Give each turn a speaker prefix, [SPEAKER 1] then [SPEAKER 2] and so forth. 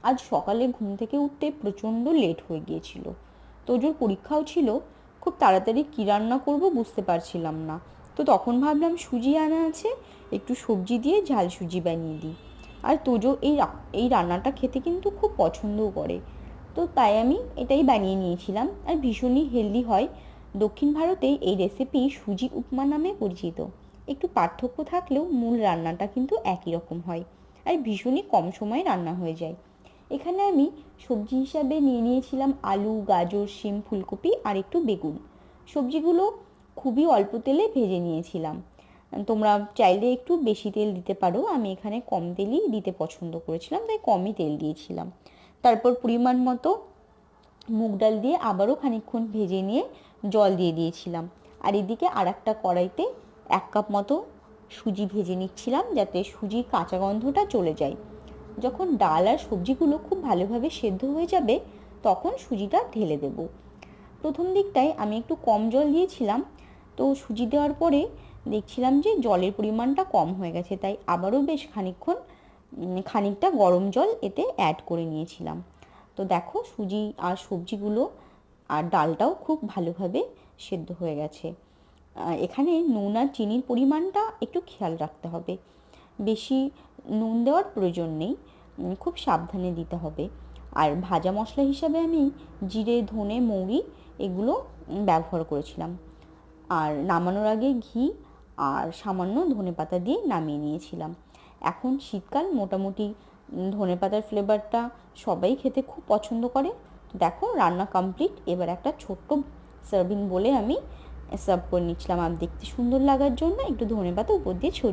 [SPEAKER 1] আজ সকালে ঘুম থেকে উঠতে প্রচণ্ড লেট হয়ে গিয়েছিল। তোজোর পরীক্ষাও ছিল। খুব তাড়াতাড়ি কী রান্না করব বুঝতে পারছিলাম না। তো তখন ভাবলাম সুজি আনা আছে, একটু সবজি দিয়ে ঝাল সুজি বানিয়ে দিই। আর তোজো এই রান্নাটা খেতে কিন্তু খুব পছন্দও করে। তো তাই আমি এটাই বানিয়ে নিয়েছিলাম। আর ভীষণই হেলদি হয়। দক্ষিণ ভারতে এই রেসিপি সুজি উপমা নামে পরিচিত। একটু পার্থক্য থাকলেও মূল রান্নাটা কিন্তু একই রকম হয়। আর ভীষণই কম সময়ে রান্না হয়ে যায়। এখানে আমি সবজি হিসাবে নিয়ে নিয়েছিলাম আলু, গাজর, শিম, ফুলকপি আর একটু বেগুন। সবজিগুলো খুবই অল্প তেলে ভেজে নিয়েছিলাম। তোমরা চাইলে একটু বেশি তেল দিতে পারো, আমি এখানে কম তেলই দিতে পছন্দ করেছিলাম, তাই কমই তেল দিয়েছিলাম। তারপর পরিমাণ মতো মুগ ডাল দিয়ে আবারও খানিকক্ষণ ভেজে নিয়ে জল দিয়ে দিয়েছিলাম। আর এদিকে আর একটা কড়াইতে 1 কাপ মতো সুজি ভেজে নিচ্ছিলাম, যাতে সুজির কাঁচা গন্ধটা চলে যায়। যখন ডাল আর সবজিগুলো খুব ভালোভাবে সেদ্ধ হয়ে যাবে তখন সুজিটা ঢেলে দেব। প্রথম দিকটায় আমি একটু কম জল দিয়েছিলাম, তো সুজি দেওয়ার পরে দেখছিলাম যে জলের পরিমাণটা কম হয়ে গেছে, তাই আবারও বেশ খানিকটা গরম জল এতে অ্যাড করে নিয়েছিলাম। তো দেখো সুজি আর সবজিগুলো আর ডালটাও খুব ভালোভাবে সেদ্ধ হয়ে গেছে। এখানে নুন আর চিনির পরিমাণটা একটু খেয়াল রাখতে হবে। বেশি নুন দেওয়ার প্রয়োজন নেই, খুব সাবধানে দিতে হবে। আর ভাজা মশলা হিসাবে আমি জিরে, ধনে, মৌরি এগুলো ব্যবহার করেছিলাম। আর নামানোর আগে ঘি আর সামান্য ধনেপাতা দিয়ে নামিয়ে নিয়েছিলাম। এখন শীতকাল, মোটামুটি ধনেপাতার ফ্লেভারটা সবাই খেতে খুব পছন্দ করে। দেখো রান্না কমপ্লিট। এবার একটা ছোট্ট সার্ভিং বলে আমি সার্ভ করে নিচ্ছিলাম। আর দেখতে সুন্দর লাগার জন্য একটু ধনেপাতা উপর দিয়ে ছড়িয়ে